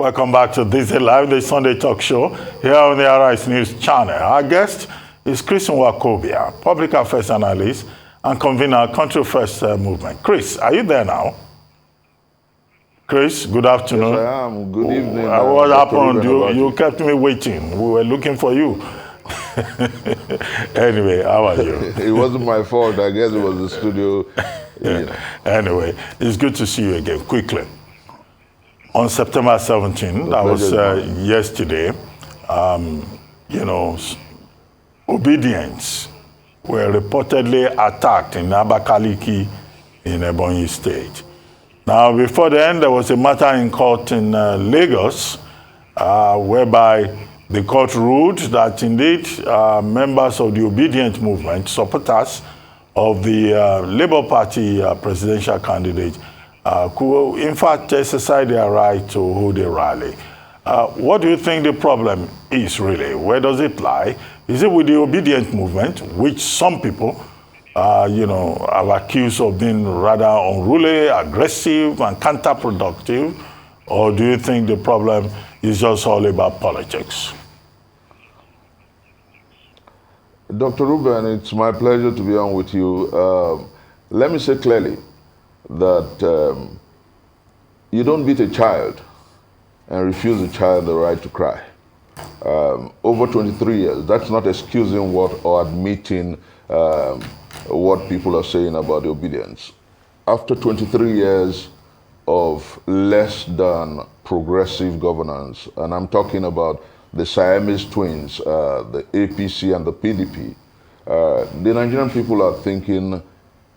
Welcome back to This Day Live, the Sunday talk show here on the Arise News channel. Our guest is Chris Nwokobia, public affairs analyst and convener of Country First movement. Chris, are you there now? Chris, good afternoon. Yes, I am. Good evening. What happened? You kept me waiting. We were looking for you. Anyway, how are you? It wasn't my fault. I guess it was the studio. Anyway, it's good to see you again. Quickly. On September 17, that was yesterday, Obedience were reportedly attacked in Abakaliki in Ebonyi State. Now, before then, there was a matter in court in Lagos, whereby the court ruled that indeed members of the Obedient movement, supporters of the Labour Party presidential candidate, could in fact exercise their right to hold a rally. What do you think the problem is really? Where does it lie? Is it with the Obedient movement, which some people have accused of being rather unruly, aggressive, and counterproductive? Or do you think the problem is just all about politics? Dr. Ruben, it's my pleasure to be on with you. Let me say clearly that you don't beat a child and refuse a child the right to cry. Over 23 years, that's not excusing what or admitting what people are saying about the Obedience. After 23 years of less than progressive governance, and I'm talking about the Siamese twins, the APC and the PDP, the Nigerian people are thinking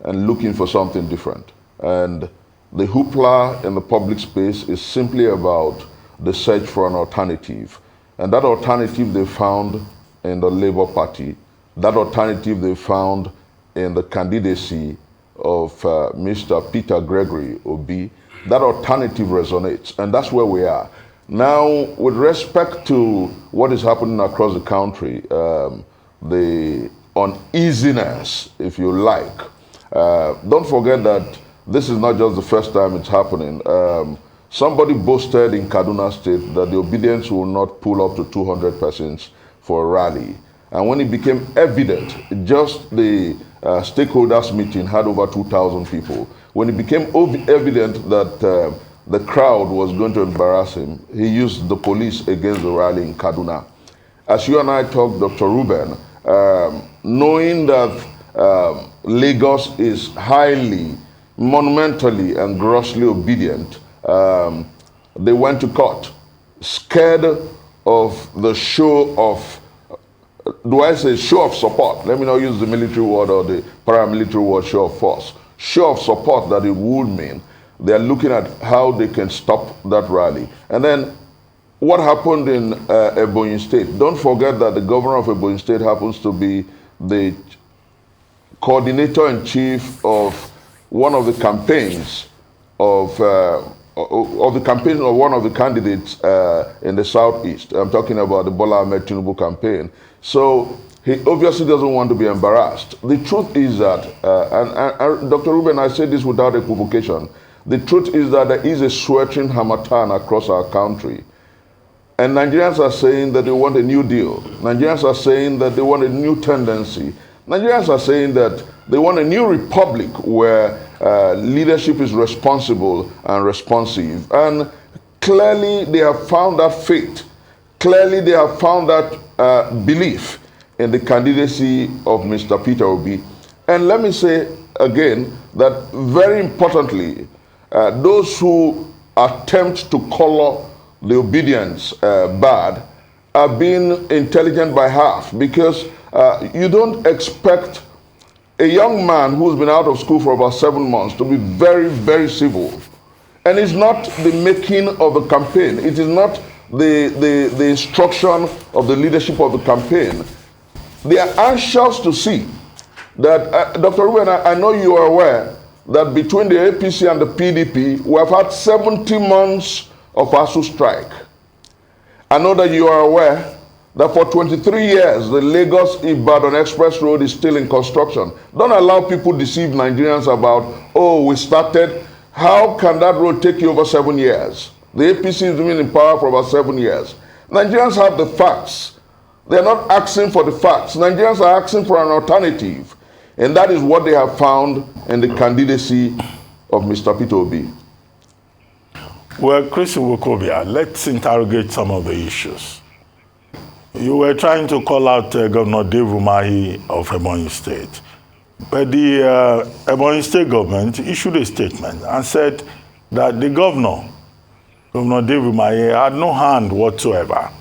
and looking for something different. And the hoopla in the public space is simply about the search for an alternative. And that alternative they found in the Labour Party. That alternative they found in the candidacy of Mr. Peter Gregory Obi. That alternative resonates, and that's where we are. Now, with respect to what is happening across the country, the uneasiness, if you like, don't forget that this is not just the first time it's happening. Somebody boasted in Kaduna State that the Obedience will not pull up to 200 persons for a rally. And when it became evident, just the stakeholders meeting had over 2,000 people. When it became evident that the crowd was going to embarrass him, he used the police against the rally in Kaduna. As you and I talked, Dr. Ruben, knowing that Lagos is highly, monumentally, and grossly obedient, they went to court, scared of the show of, do I say show of support? Let me not use the military word or the paramilitary word, show of force. Show of support that it would mean. They are looking at how they can stop that rally. And then what happened in Ebonyi State? Don't forget that the governor of Ebonyi State happens to be the coordinator-in-chief of one of the campaigns of one of the candidates in the Southeast. I'm talking about the Bola Ahmed Tinubu campaign. So he obviously doesn't want to be embarrassed. The truth is that, and Dr. Ruben, I say this without equivocation, the truth is that there is a sweltering harmattan across our country. And Nigerians are saying that they want a new deal. Nigerians are saying that they want a new tendency. Nigerians are saying that they want a new republic where leadership is responsible and responsive. And clearly they have found that faith. Clearly they have found that belief in the candidacy of Mr. Peter Obi. And let me say again that very importantly, those who attempt to color the Obedience bad are being intelligent by half, because you don't expect a young man who's been out of school for about 7 months to be very, very civil. And it's not the making of the campaign. It is not the instruction of the leadership of the campaign. They are anxious to see that, Dr. Ruben, I know you are aware that between the APC and the PDP, we have had 70 months of ASU strike. I know that you are aware that for 23 years, the Lagos-Ibadan Express Road is still in construction. Don't allow people deceive Nigerians about, oh, we started. How can that road take you over 7 years? The APC has been in power for about 7 years. Nigerians have the facts. They're not asking for the facts. Nigerians are asking for an alternative. And that is what they have found in the candidacy of Mr. Peter Obi. Well, Chris Nwokobia, let's interrogate some of the issues. You were trying to call out Governor Dave Umahi of Ebonyi State. But the Ebonyi State government issued a statement and said that the Governor Dave Umahi, had no hand whatsoever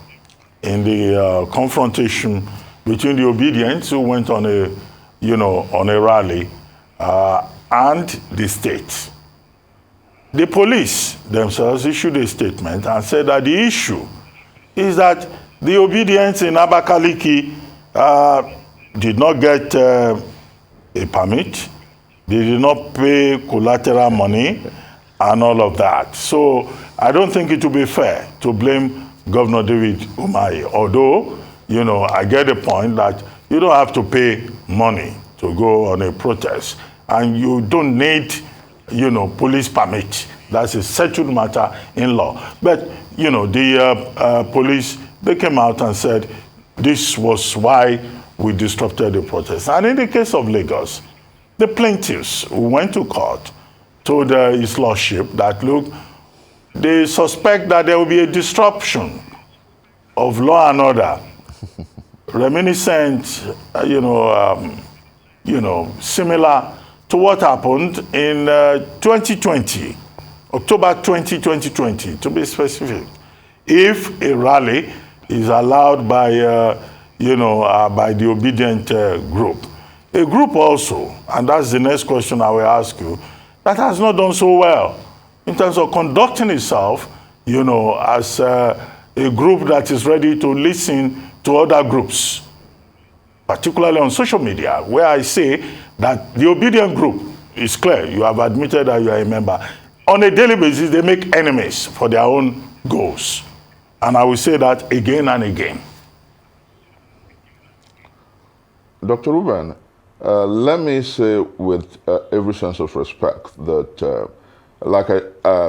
in the confrontation between the obedients who went on a, on a rally and the state. The police themselves issued a statement and said that the issue is that the obedients in Abakaliki did not get a permit, they did not pay collateral money, and all of that. So I don't think it would be fair to blame Governor David Umahi, although, I get the point that you don't have to pay money to go on a protest, and you don't need, police permit. That's a settled matter in law. But, the police, they came out and said this was why we disrupted the protest. And in the case of Lagos, the plaintiffs who went to court told his lordship that, look, they suspect that there will be a disruption of law and order, reminiscent, similar to what happened in 2020, October 2020, to be specific. If a rally is allowed by, by the obedient group, a group also, and that's the next question I will ask you, that has not done so well in terms of conducting itself, as a group that is ready to listen to other groups, particularly on social media, where I say that the obedient group is clear. You have admitted that you are a member. On a daily basis, they make enemies for their own goals. And I will say that again and again. Dr. Ruben, let me say with every sense of respect that,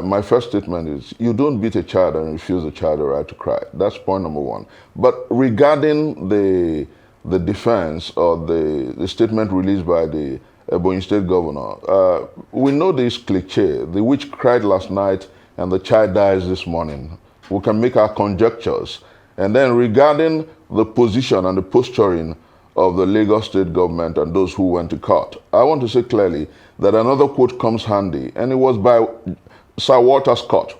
my first statement is, you don't beat a child and refuse a child the right to cry. That's point number one. But regarding the defense or the statement released by the Ebonyi State governor, we know this cliche, the witch cried last night and the child dies this morning. We can make our conjectures. And then regarding the position and the posturing of the Lagos State government and those who went to court, I want to say clearly that another quote comes handy, and it was by Sir Walter Scott.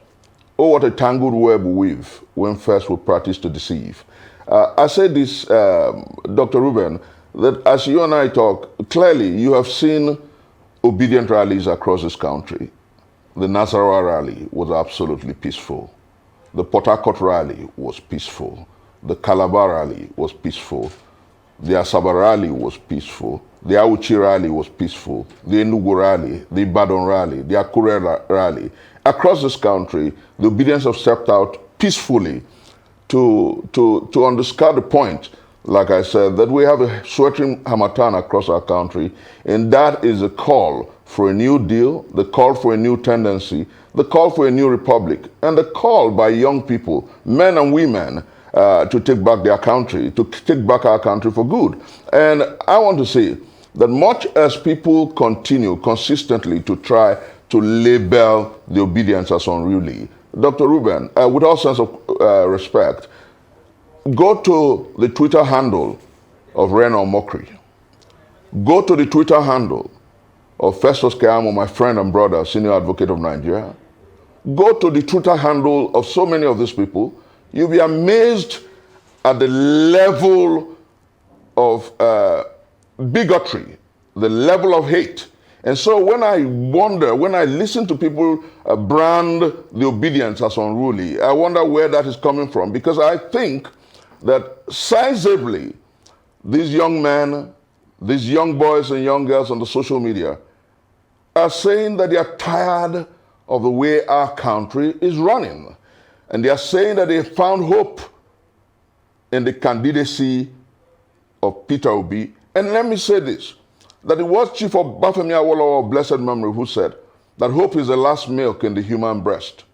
Oh, what a tangled web we weave when first we practice to deceive. I say this, Dr. Ruben, that as you and I talk, clearly you have seen obedient rallies across this country. The Nasarawa rally was absolutely peaceful. The Port Harcourt rally was peaceful. The Calabar rally was peaceful. The Asaba rally was peaceful. The Auchi rally was peaceful. The Enugu rally, the Ibadan rally, the Akure rally. Across this country, the obedience have stepped out peacefully to underscore the point, like I said, that we have a sweltering harmattan across our country, and that is a call for a new deal, the call for a new tendency, the call for a new republic, and the call by young people, men and women, to take back their country, to take back our country for good. And I want to say that much as people continue consistently to try to label the obedience as unruly, Dr. Ruben, with all sense of respect, go to the Twitter handle of Rena Omokri. Go to the Twitter handle of Festus Keyamo, my friend and brother, senior advocate of Nigeria. Go to the Twitter handle of so many of these people. You'll be amazed at the level of bigotry, the level of hate. And so when I wonder, when I listen to people brand the obedience as unruly, I wonder where that is coming from, because I think that sizably these young men, these young boys and young girls on the social media are saying that they are tired of the way our country is running. And they are saying that they found hope in the candidacy of Peter Obi. And let me say this, that it was Chief of Bafemi Awolowo of blessed memory who said that hope is the last milk in the human breast.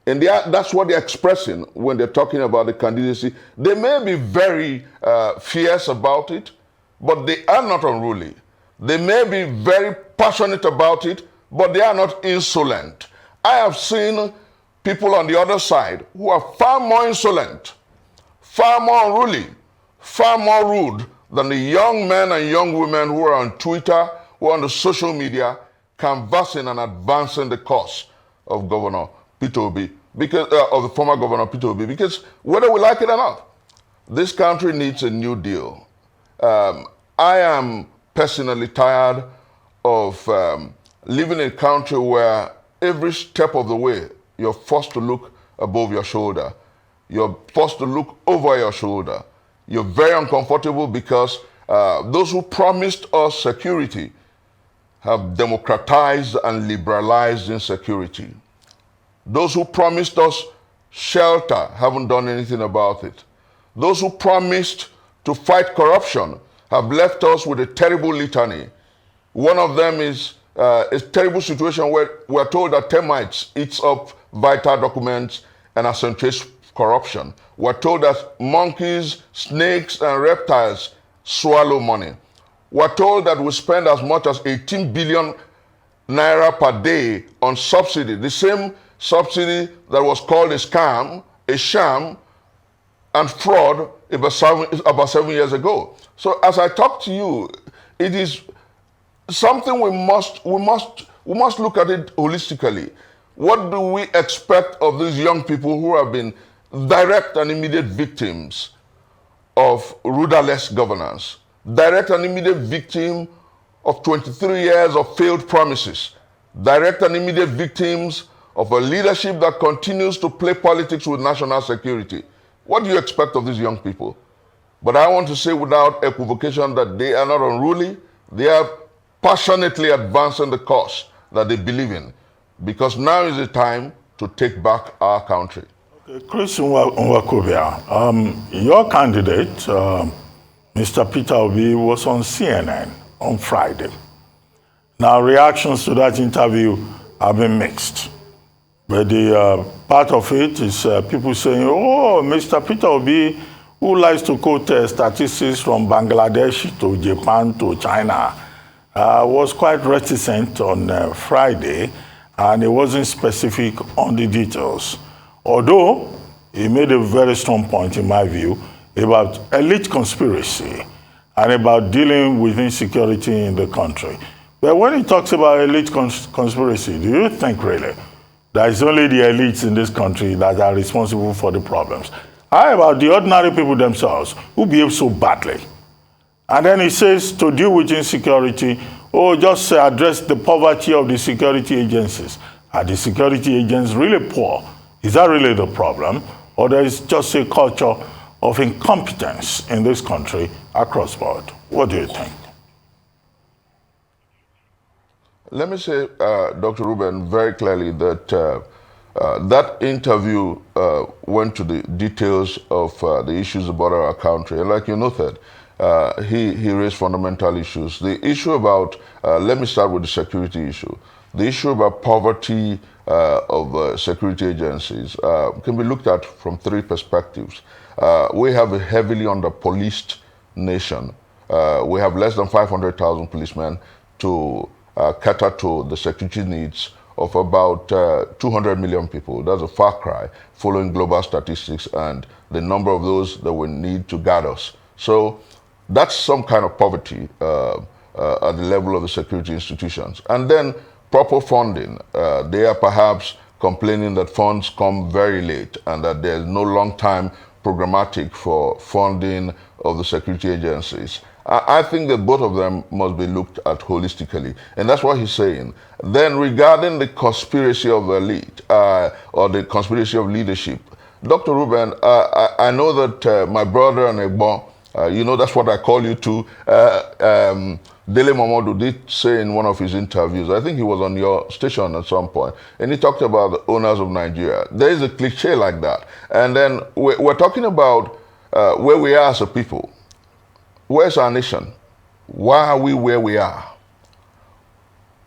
And that's what they're expressing when they're talking about the candidacy. They may be very fierce about it, but they are not unruly. They may be very passionate about it, but they are not insolent. I have seen people on the other side who are far more insolent, far more unruly, far more rude than the young men and young women who are on Twitter, who are on the social media, canvassing and advancing the cause of Governor Peter Obi, because of the former Governor Peter Obi, because whether we like it or not, this country needs a new deal. I am personally tired of living in a country where every step of the way you're forced to look above your shoulder. You're forced to look over your shoulder. You're very uncomfortable because those who promised us security have democratized and liberalized insecurity. Those who promised us shelter haven't done anything about it. Those who promised to fight corruption have left us with a terrible litany. One of them is a terrible situation where we're told that termites eats up vital documents and accentuates corruption. We're told that monkeys, snakes, and reptiles swallow money. We're told that we spend as much as 18 billion naira per day on subsidy, the same subsidy that was called a scam, a sham, and fraud about 7 years ago. So as I talk to you, it is something we must look at it holistically. What do we expect of these young people who have been direct and immediate victims of rudderless governance, direct and immediate victim of 23 years of failed promises, direct and immediate victims of a leadership that continues to play politics with national security? What do you expect of these young people? But I want to say without equivocation that they are not unruly. They are passionately advancing the cause that they believe in, because now is the time to take back our country. Okay, Chris Nwokobia, your candidate, Mr. Peter Obi, was on CNN on Friday. Now, reactions to that interview have been mixed. But the part of it is people saying, oh, Mr. Peter Obi, who likes to quote statistics from Bangladesh to Japan to China, was quite reticent on Friday, and he wasn't specific on the details. Although he made a very strong point, in my view, about elite conspiracy and about dealing with insecurity in the country. But when he talks about elite conspiracy, do you think really that it's only the elites in this country that are responsible for the problems? How about the ordinary people themselves who behave so badly? And then he says to deal with insecurity, oh, just address the poverty of the security agencies. Are the security agents really poor? Is that really the problem? Or there is just a culture of incompetence in this country across board? What do you think? Let me say, Dr. Ruben, very clearly that that interview went to the details of the issues about our country. And like you noted, he raised fundamental issues. The issue about, let me start with the security issue. The issue about poverty of security agencies can be looked at from three perspectives. We have a heavily under-policed nation. We have less than 500,000 policemen to cater to the security needs of about 200 million people. That's a far cry following global statistics and the number of those that we need to guard us. So that's some kind of poverty at the level of the security institutions. And then proper funding. They are perhaps complaining that funds come very late and that there's no long time programmatic for funding of the security agencies. I think that both of them must be looked at holistically. And that's what he's saying. Then regarding the conspiracy of elite or the conspiracy of leadership, Dr. Ruben, I know that my brother and Egbon, you know, that's what I call you too, Dele Momodu did say in one of his interviews, I think he was on your station at some point, and he talked about the owners of Nigeria. There is a cliche like that. And then we're talking about where we are as a people. Where's our nation? Why are we where we are?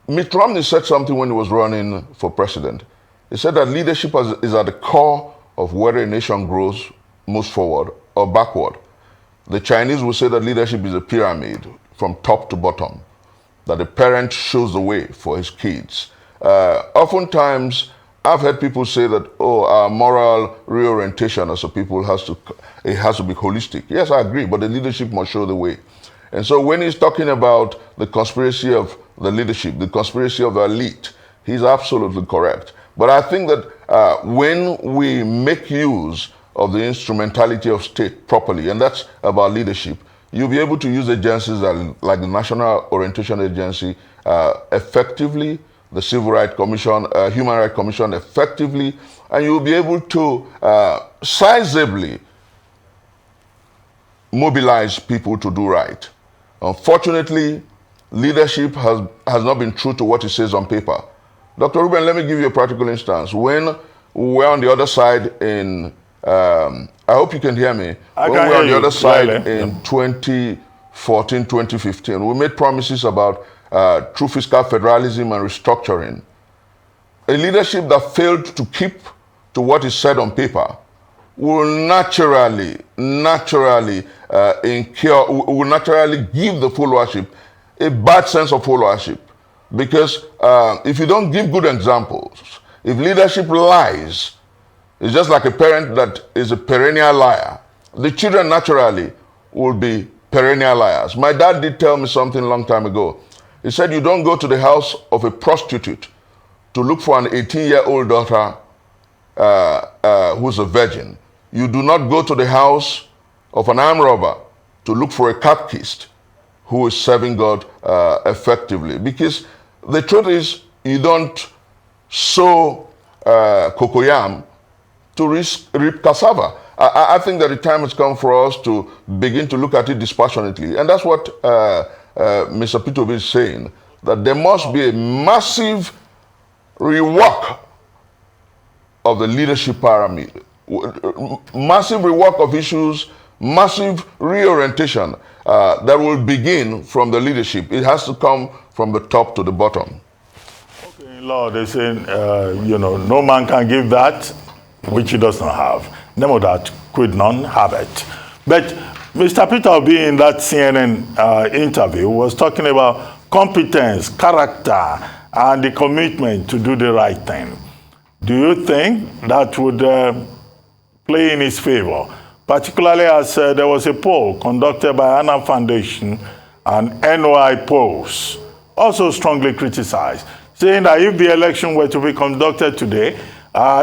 Mitt Romney said something when he was running for president. He said that leadership is at the core of whether a nation grows, moves forward, or backward. The Chinese will say that leadership is a pyramid from top to bottom, that the parent shows the way for his kids. Oftentimes, I've heard people say that, oh, our moral reorientation as a people has to be holistic. Yes, I agree, but the leadership must show the way. And so when he's talking about the conspiracy of the leadership, the conspiracy of the elite, he's absolutely correct. But I think that when we make use of the instrumentality of state properly, and that's about leadership, you'll be able to use agencies like the National Orientation Agency effectively, the Civil Rights Commission, Human Rights Commission effectively, and you'll be able to sizably mobilize people to do right. Unfortunately, leadership has not been true to what it says on paper. Dr. Ruben, let me give you a practical instance. When we were on the other side in, I hope you can hear me. When we were on the other side in 2014, 2015, we made promises about true fiscal federalism and restructuring. A leadership that failed to keep to what is said on paper will naturally give the followership a bad sense of followership. Because if you don't give good examples, if leadership lies, it's just like a parent that is a perennial liar. The children naturally will be perennial liars. My dad did tell me something a long time ago. He said, you don't go to the house of a prostitute to look for an 18-year-old daughter who's a virgin. You do not go to the house of an armed robber to look for a catechist who is serving God effectively. Because the truth is, you don't sow cocoyam to reap cassava. I think that the time has come for us to begin to look at it dispassionately. And that's what Mr. Peter is saying, that there must be a massive rework of the leadership pyramid, massive rework of issues, massive reorientation that will begin from the leadership. It has to come from the top to the bottom. Okay, in law, they say, no man can give that which he does not have. Name of that could none have it. But Mr. Peter Obi in that CNN interview was talking about competence, character, and the commitment to do the right thing. Do you think that would play in his favor? Particularly as there was a poll conducted by Anna Foundation and NOI polls, also strongly criticized, saying that if the election were to be conducted today,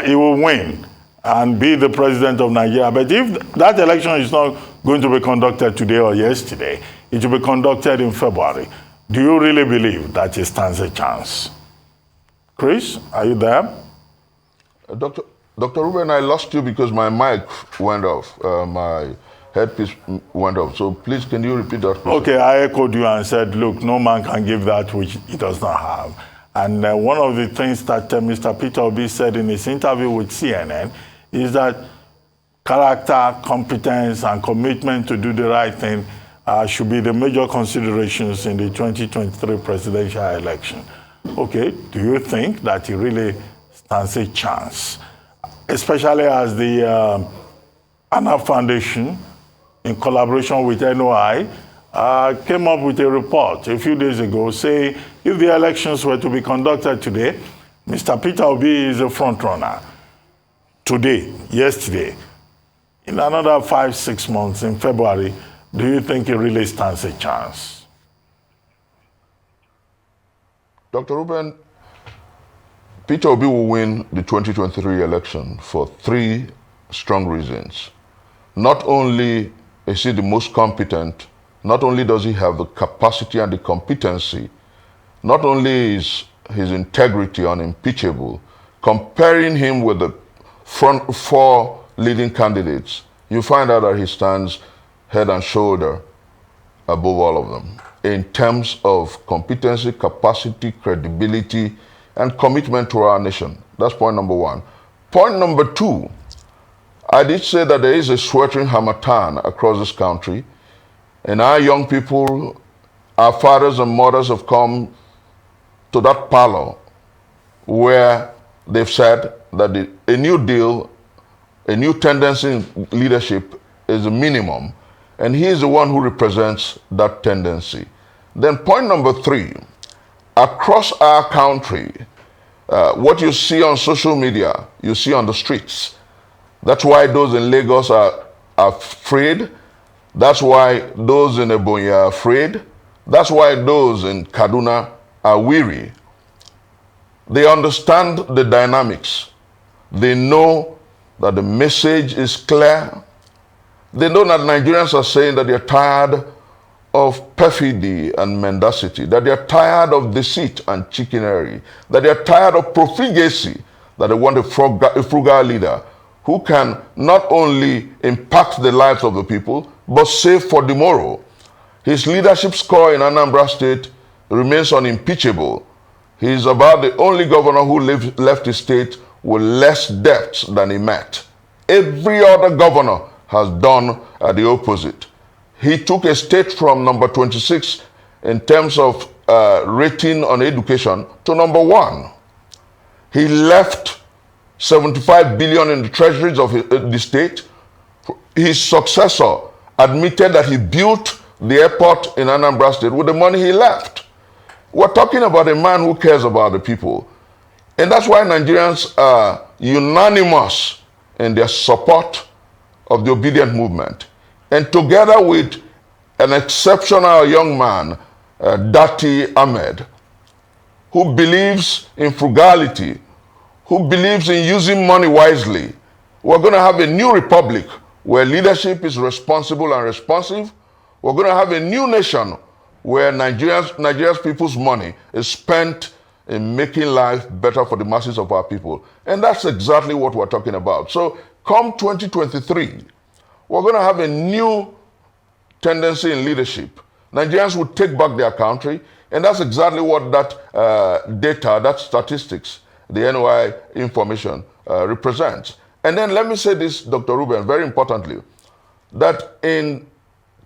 he will win and be the president of Nigeria. But if that election is not going to be conducted today or yesterday, it will be conducted in February, do you really believe that he stands a chance? Chris, are you there? Dr. Ruben, I lost you because my mic went off. My headpiece went off. So please, can you repeat that question? Okay, I echoed you and said, look, no man can give that which he does not have. And one of the things that Mr. Peter Obi said in his interview with CNN is that character, competence, and commitment to do the right thing should be the major considerations in the 2023 presidential election. Okay, do you think that he really stands a chance? Especially as the Anna Foundation, in collaboration with NOI, came up with a report a few days ago saying if the elections were to be conducted today, Mr. Peter Obi is a front runner. Today, yesterday, in another 5-6 months, in February, do you think he really stands a chance? Dr. Ruben, Peter Obi will win the 2023 election for 3 strong reasons. Not only is he the most competent, not only does he have the capacity and the competency, not only is his integrity unimpeachable, comparing him with the front 4 leading candidates, you find out that he stands head and shoulder above all of them in terms of competency, capacity, credibility, and commitment to our nation. That's point number 1. Point number 2, I did say that there is a sweltering harmattan across this country, and our young people, our fathers and mothers have come to that parlor where they've said that a new deal, a new tendency in leadership is a minimum, and he is the one who represents that tendency. Then point number 3, across our country, what you see on social media, you see on the streets. That's why those in Lagos are afraid. That's why those in Ebonyi are afraid. That's why those in Kaduna are weary. They understand the dynamics. They know that the message is clear. They know that Nigerians are saying that they're tired of perfidy and mendacity, that they're tired of deceit and chickenery, that they're tired of profligacy, that they want a frugal leader who can not only impact the lives of the people, but save for tomorrow. His leadership score in Anambra State remains unimpeachable. He is about the only governor who left the state with less debts than he met. Every other governor has done the opposite. He took a state from number 26 in terms of rating on education to number 1. He left 75 billion in the treasuries of the state. His successor admitted that he built the airport in Anambra State with the money he left. We're talking about a man who cares about the people. And that's why Nigerians are unanimous in their support of the obedient movement. And together with an exceptional young man, Datti Ahmed, who believes in frugality, who believes in using money wisely, we're going to have a new republic where leadership is responsible and responsive. We're going to have a new nation where Nigeria's people's money is spent in making life better for the masses of our people. And that's exactly what we're talking about. So come 2023, we're going to have a new tendency in leadership. Nigerians will take back their country, and that's exactly what that data, that statistics, the NOI information represents. And then let me say this, Dr. Ruben, very importantly, that in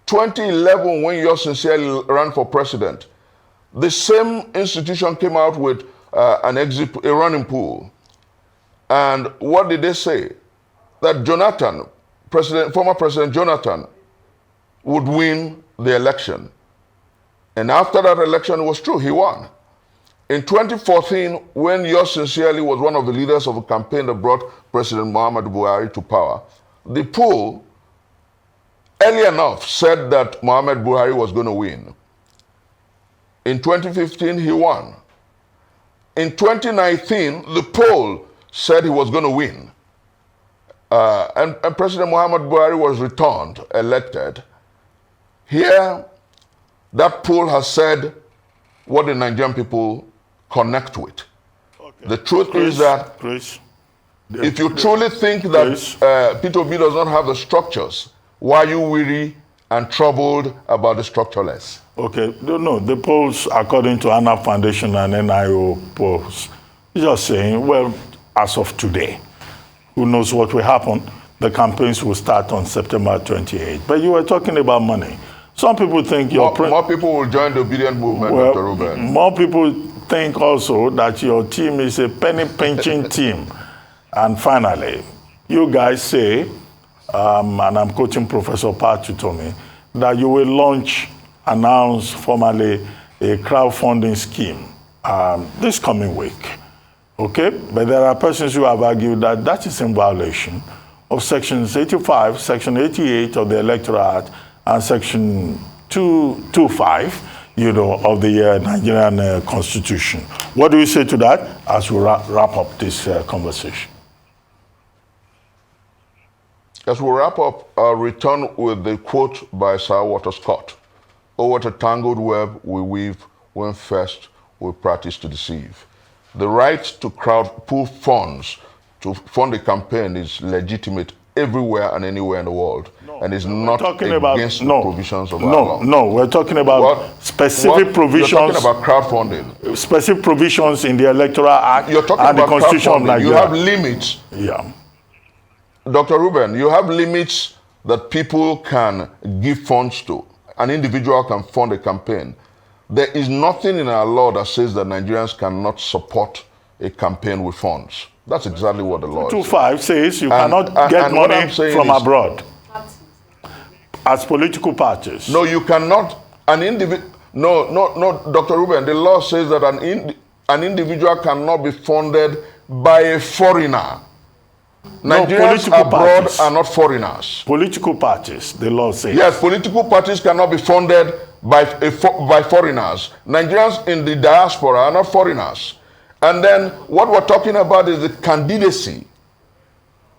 2011, when you sincerely ran for president, the same institution came out with a running pool. And what did they say? That Jonathan, former President Jonathan, would win the election. And after that election, it was true, he won. In 2014, when yours sincerely was one of the leaders of a campaign that brought President Muhammadu Buhari to power, the poll, early enough, said that Muhammadu Buhari was going to win. In 2015, he won. In 2019, the poll said he was going to win. And President Muhammadu Buhari was returned, elected. Here, that poll has said what the Nigerian people connect with. Okay. The truth is that if you truly think that Peter Obi does not have the structures, why are you weary and troubled about the structureless? Okay, no, the polls, according to ANA Foundation and NIO polls, just saying, well, as of today, who knows what will happen? The campaigns will start on September 28th. But you were talking about money. Some people think more people will join the obedient movement, well, Dr. Ruben. More people think also that your team is a penny-pinching team. And finally, you guys say, and I'm quoting Professor Patu Tomi, that you will announce formally a crowdfunding scheme this coming week. Okay? But there are persons who have argued that that is in violation of Sections 85, Section 88 of the Electoral Act, and Section 225, of the Nigerian Constitution. What do you say to that as we wrap up this conversation? As we wrap up, I'll return with the quote by Sir Walter Scott. "Oh, what a tangled web we weave when first we practice to deceive." The right to pool funds to fund a campaign is legitimate everywhere and anywhere in the world, and is not against the provisions of our law. No, we're talking about specific provisions. You're talking about crowdfunding. Specific provisions in the Electoral Act you're talking and about the Constitution of Nigeria. You have limits. Yeah. Dr. Ruben, you have limits that people can give funds to. An individual can fund a campaign. There is nothing in our law that says that Nigerians cannot support a campaign with funds. That's exactly what the law 225 says you cannot get money from abroad as political parties. No, you cannot. No, Dr. Ruben, the law says that an individual cannot be funded by a foreigner. Nigerians abroad parties are not foreigners. Political parties, the law says. Yes, political parties cannot be funded by foreigners. Nigerians in the diaspora are not foreigners. And then what we're talking about is the candidacy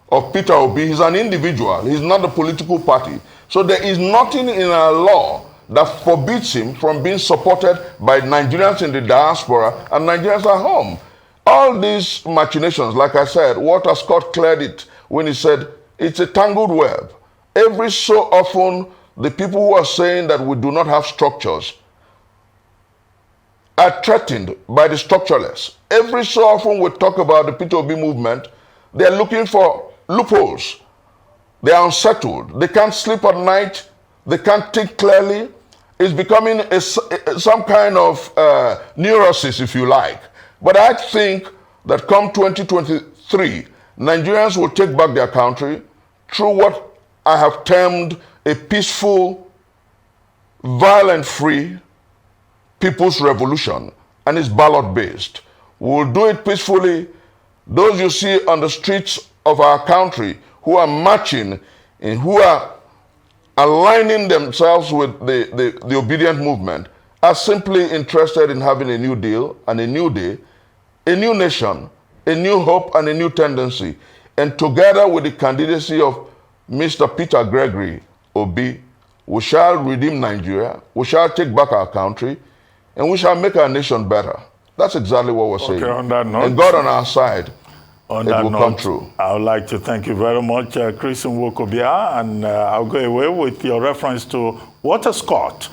of Peter Obi. He's an individual. He's not a political party. So there is nothing in our law that forbids him from being supported by Nigerians in the diaspora and Nigerians at home. All these machinations, like I said, Walter Scott cleared it when he said, it's a tangled web. Every so often, the people who are saying that we do not have structures are threatened by the structureless. Every so often we talk about the Peter Obi movement, they're looking for loopholes. They are unsettled. They can't sleep at night. They can't think clearly. It's becoming some kind of neurosis, if you like. But I think that come 2023, Nigerians will take back their country through what I have termed a peaceful, violent-free people's revolution, and it's ballot-based. We'll do it peacefully. Those you see on the streets of our country who are marching and who are aligning themselves with the obedient movement are simply interested in having a new deal and a new day, a new nation, a new hope and a new tendency. And together with the candidacy of Mr. Peter Gregory Obi, we shall redeem Nigeria, we shall take back our country, and we shall make our nation better. That's exactly what we're saying. On that note, and God on our side, on it that will note, come true. I would like to thank you very much, Chris Nwokobia, and I'll go away with your reference to Walter Scott,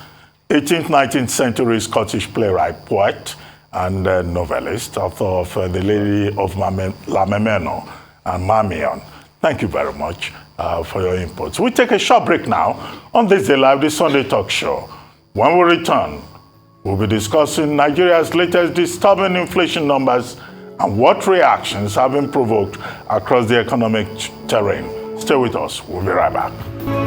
18th, 19th century Scottish playwright, poet, and novelist, author of The Lady of Lamemeno and Marmion. Thank you very much for your inputs. We take a short break now on this Day Live, the Sunday Talk Show. When we return, we'll be discussing Nigeria's latest disturbing inflation numbers and what reactions have been provoked across the economic terrain. Stay with us. We'll be right back.